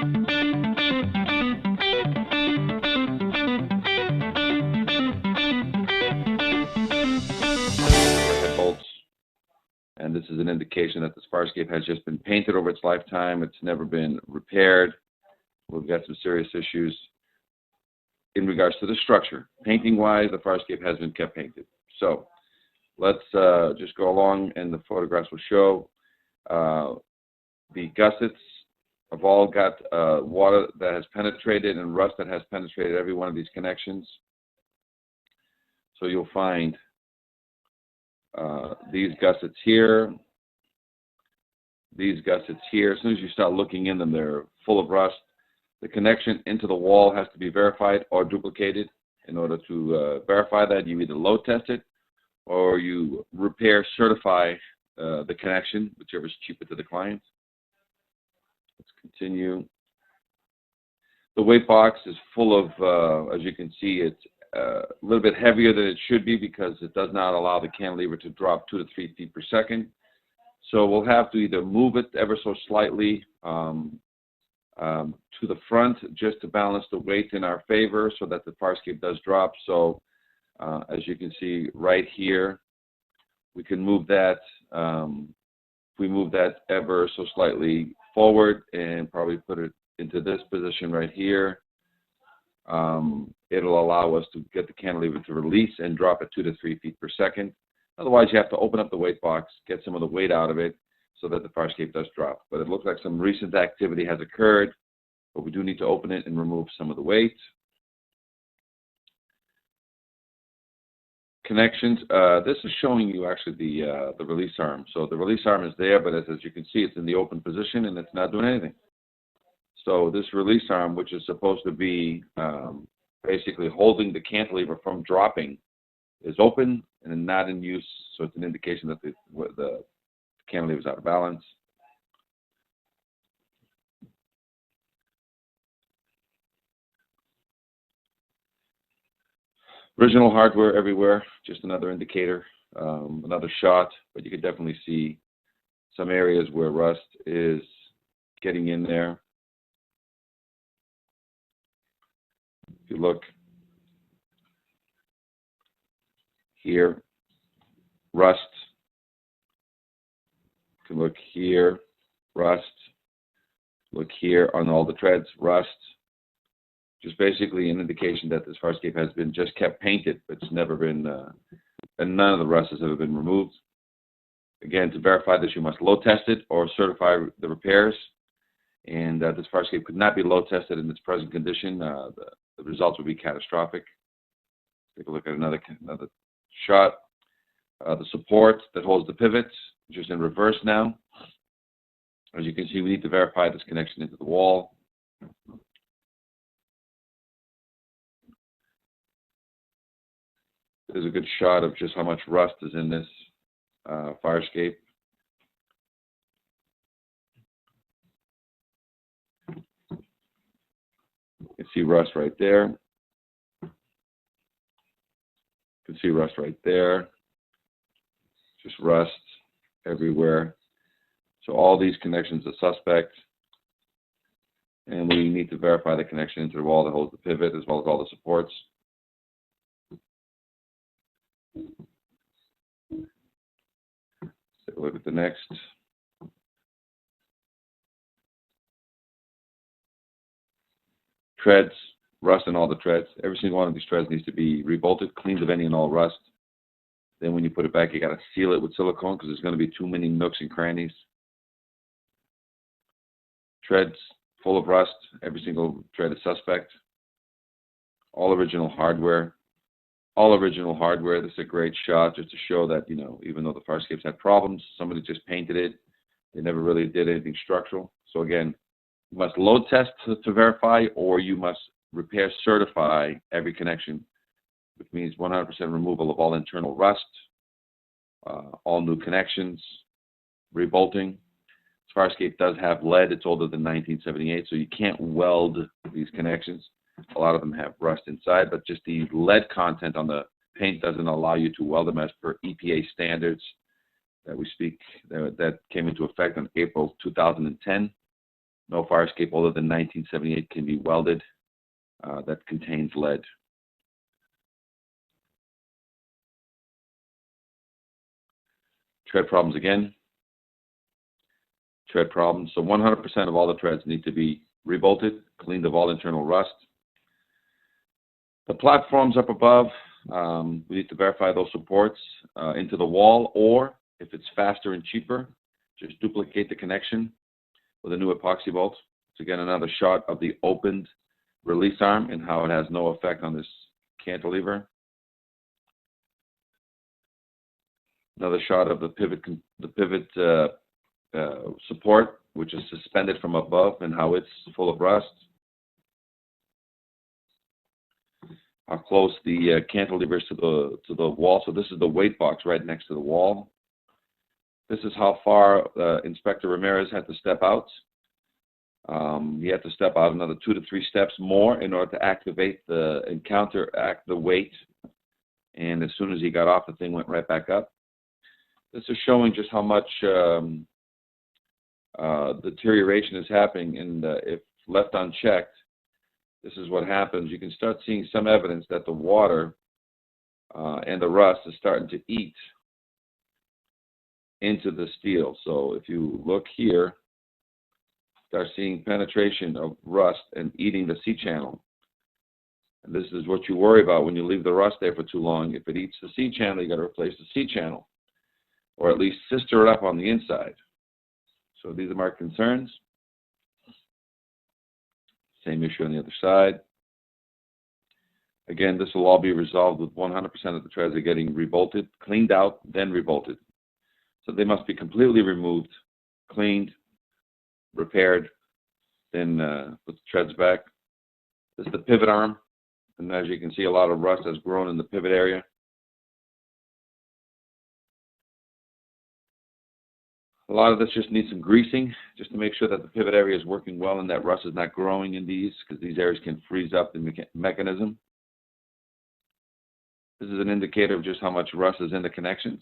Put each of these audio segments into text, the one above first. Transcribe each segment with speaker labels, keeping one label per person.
Speaker 1: Bolts. And this is an indication that this fire escape has just been painted over its lifetime. It's never been repaired. We've got some serious issues in regards to the structure. Painting-wise, the fire escape has been kept painted. So let's just go along, and the photographs will show the gussets have all got water that has penetrated and rust that has penetrated every one of these connections. So you'll find these gussets here, these gussets here. As soon as you start looking in them, they're full of rust. The connection into the wall has to be verified or duplicated. In order to verify that, you either load test it or you repair, certify the connection, whichever is cheaper to the client. Let's continue. The weight box is full of, as you can see, it's a little bit heavier than it should be because it does not allow the cantilever to drop 2 to 3 feet per second. So we'll have to either move it ever so slightly to the front just to balance the weight in our favor so that the fire escape does drop. So as you can see right here, we can move that. If we move that ever so slightly forward and probably put it into this position right here, it'll allow us to get the cantilever to release and drop at 2 to 3 feet per second. Otherwise, you have to open up the weight box, get some of the weight out of it so that the fire escape does drop. But it looks like some recent activity has occurred, but we do need to open it and remove some of the weight. Connections. This is showing you actually the release arm. So the release arm is there, but as you can see, it's in the open position and it's not doing anything. So this release arm, which is supposed to be basically holding the cantilever from dropping, is open and not in use. So it's an indication that the cantilever is out of balance. Original hardware everywhere, just another indicator, another shot, but you can definitely see some areas where rust is getting in there. If you look here, rust. You can look here, rust. Look here on all the treads, rust. Just basically an indication that this fire escape has been just kept painted, but it's never been, and none of the rust has ever been removed. Again, to verify this, you must load test it or certify the repairs. And this fire escape could not be load tested in its present condition. The results would be catastrophic. Take a look at another shot. The support that holds the pivots, which is in reverse now. As you can see, we need to verify this connection into the wall. There's a good shot of just how much rust is in this fire escape. You can see rust right there. You can see rust right there. Just rust everywhere. So all these connections are suspect. And we need to verify the connection into the wall that holds the pivot as well as all the supports. Take a look at the next. Treads, rust in all the treads. Every single one of these treads needs to be rebolted, cleaned of any and all rust. Then when you put it back, you got to seal it with silicone because there's going to be too many nooks and crannies. Treads full of rust. Every single tread is suspect. All original hardware. All original hardware. This is a great shot just to show that, you know, even though the fire escapes had problems, somebody just painted it. They never really did anything structural. So again, you must load test to verify, or you must repair certify every connection, which means 100% removal of all internal rust, all new connections, rebolting. This fire escape does have lead. It's older than 1978, so you can't weld these connections. A lot of them have rust inside, but just the lead content on the paint doesn't allow you to weld them as per EPA standards that we speak, that came into effect in April 2010. No fire escape older than 1978 can be welded that contains lead. Tread problems again. Tread problems. So 100% of all the treads need to be rebolted, cleaned of all internal rust. The platforms up above, we need to verify those supports into the wall, or if it's faster and cheaper, just duplicate the connection with a new epoxy bolt. So again, another shot of the opened release arm and how it has no effect on this cantilever. Another shot of the pivot support, which is suspended from above, and how it's full of rust. I'll close the cantilevers to the wall. So this is the weight box right next to the wall. This is how far Inspector Ramirez had to step out. He had to step out another 2 to 3 steps more in order to activate and counteract the weight. And as soon as he got off, the thing went right back up. This is showing just how much deterioration is happening, and if left unchecked, this is what happens. You can start seeing some evidence that the water and the rust is starting to eat into the steel. So if you look here, start seeing penetration of rust and eating the C-channel. And this is what you worry about when you leave the rust there for too long. If it eats the C-channel, you got to replace the C-channel, or at least sister it up on the inside. So these are my concerns. Same issue on the other side. Again, this will all be resolved with 100% of the treads are getting rebolted, cleaned out, then rebolted. So they must be completely removed, cleaned, repaired, then put the treads back. This is the pivot arm, and as you can see, a lot of rust has grown in the pivot area. A lot of this just needs some greasing, just to make sure that the pivot area is working well and that rust is not growing in these, because these areas can freeze up the mechanism. This is an indicator of just how much rust is in the connections.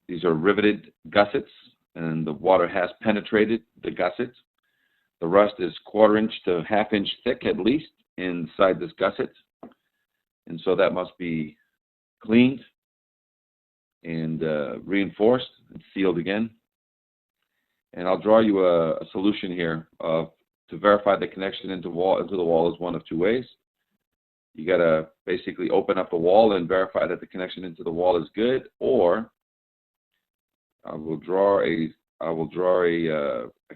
Speaker 1: These are riveted gussets, and the water has penetrated the gusset. The rust is 1/4 inch to 1/2 inch thick at least inside this gusset, and so that must be cleaned and reinforced and sealed again. And I'll draw you a solution here to verify the connection into the wall is one of 2 ways. You got to basically open up the wall and verify that the connection into the wall is good, or I will draw a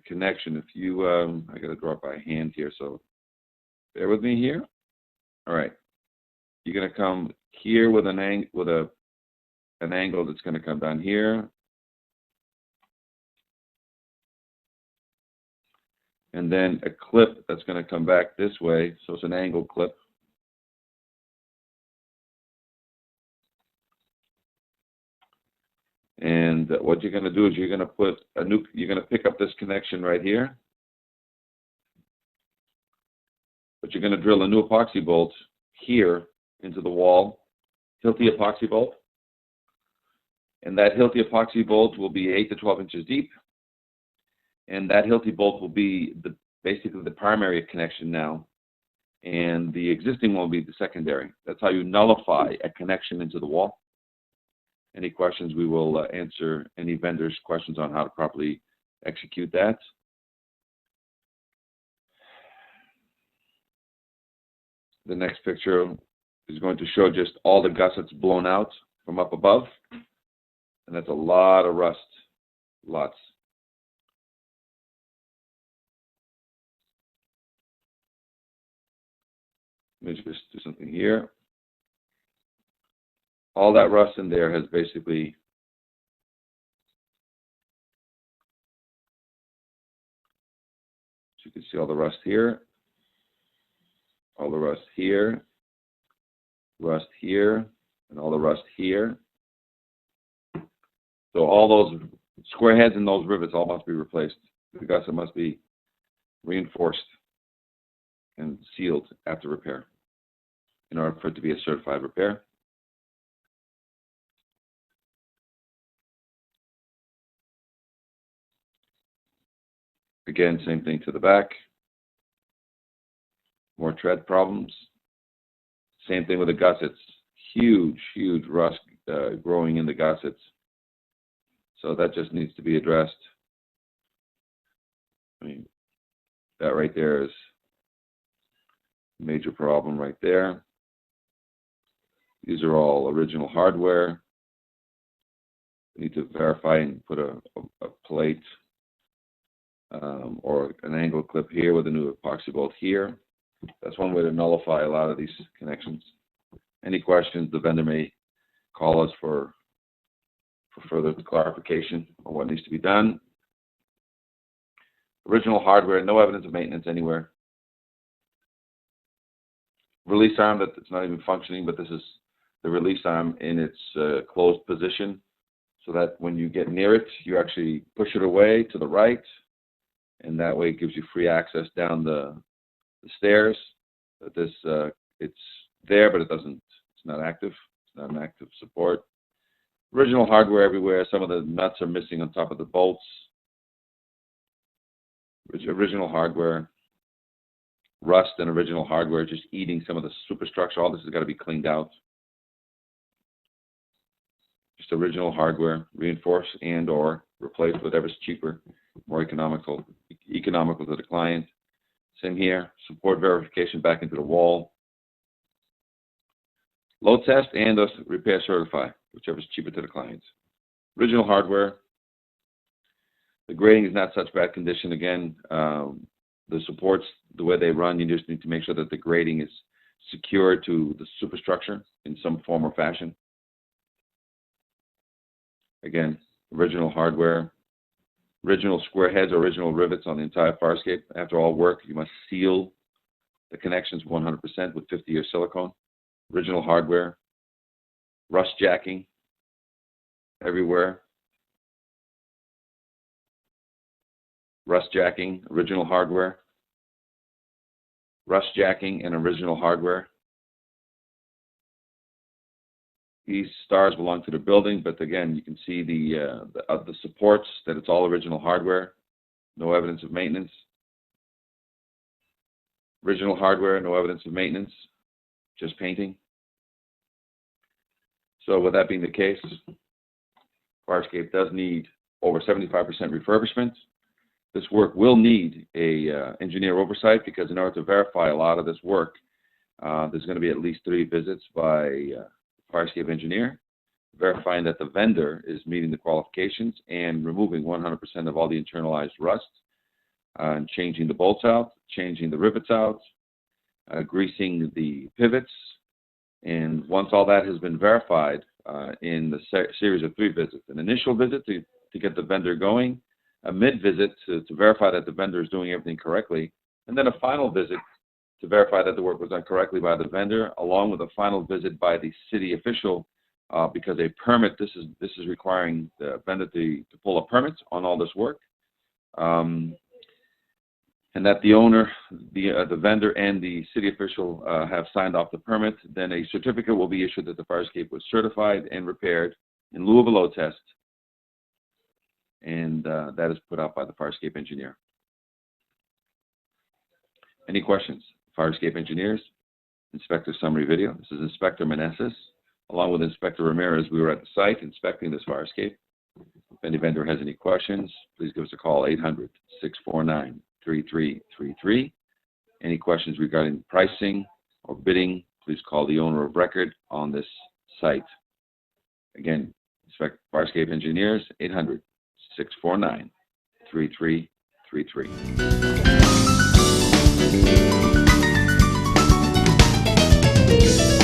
Speaker 1: connection. If you I got to draw it by hand here, so bear with me here. All right, you're going to come here with an angle that's going to come down here, and then a clip that's going to come back this way, so it's an angle clip. And what you're going to do is you're going to pick up this connection right here, but you're going to drill a new epoxy bolt here into the wall, Hilti epoxy bolt. And that Hilti epoxy bolt will be 8 to 12 inches deep. And that Hilti bolt will be basically the primary connection now. And the existing one will be the secondary. That's how you nullify a connection into the wall. Any questions, we will answer any vendor's questions on how to properly execute that. The next picture is going to show just all the gussets blown out from up above. And that's a lot of rust, lots. Let me just do something here. All that rust in there has basically so you can see all the rust here, all the rust here, and all the rust here. So all those square heads and those rivets all must be replaced. The gusset must be reinforced and sealed after repair in order for it to be a certified repair. Again, same thing to the back. More tread problems. Same thing with the gussets. Huge, huge rust growing in the gussets. So that just needs to be addressed. I mean, that right there is a major problem right there. These are all original hardware. We need to verify and put a plate or an angle clip here with a new epoxy bolt here. That's one way to nullify a lot of these connections. Any questions, the vendor may call us for further clarification on what needs to be done. Original hardware, no evidence of maintenance anywhere. Release arm that it's not even functioning, but this is the release arm in its closed position, so that when you get near it, you actually push it away to the right, and that way it gives you free access down the stairs. But this it's there, but it's not active. It's not an active support. Original hardware everywhere. Some of the nuts are missing on top of the bolts. Original hardware. Rust and original hardware just eating some of the superstructure. All this has got to be cleaned out. Just original hardware, reinforce and or replace whatever's cheaper, more economical to the client. Same here. Support verification back into the wall. Load test and repair certify, whichever is cheaper to the clients. Original hardware. The grading is not such bad condition. Again, the supports, the way they run, you just need to make sure that the grading is secured to the superstructure in some form or fashion. Again, original hardware. Original square heads, original rivets on the entire fire escape. After all work, you must seal the connections 100% with 50-year silicone. Original hardware. Rust jacking everywhere. Rust jacking, original hardware. Rust jacking and original hardware. These stars belong to the building, but again, you can see the supports, that it's all original hardware. No evidence of maintenance. Original hardware, no evidence of maintenance, just painting. So with that being the case, fire escape does need over 75% refurbishment. This work will need a engineer oversight, because in order to verify a lot of this work, there's going to be at least 3 visits by fire escape engineer, verifying that the vendor is meeting the qualifications and removing 100% of all the internalized rust, and changing the bolts out, changing the rivets out, greasing the pivots. And once all that has been verified in the series of 3 visits, an initial visit to get the vendor going, a mid-visit to verify that the vendor is doing everything correctly, and then a final visit to verify that the work was done correctly by the vendor, along with a final visit by the city official, because a permit, this is requiring the vendor to pull a permit on all this work, and that the owner, the vendor and the city official have signed off the permit. Then a certificate will be issued that the fire escape was certified and repaired in lieu of a load test, and that is put out by the fire escape engineer. Any questions? Fire escape engineers, inspector summary video. This is Inspector Meneses. Along with Inspector Ramirez, we were at the site inspecting this fire escape. If any vendor has any questions, please give us a call, 800-649-3333. Any questions regarding pricing or bidding, please call the owner of record on this site. Again, fire escape engineers, 800-649-3333.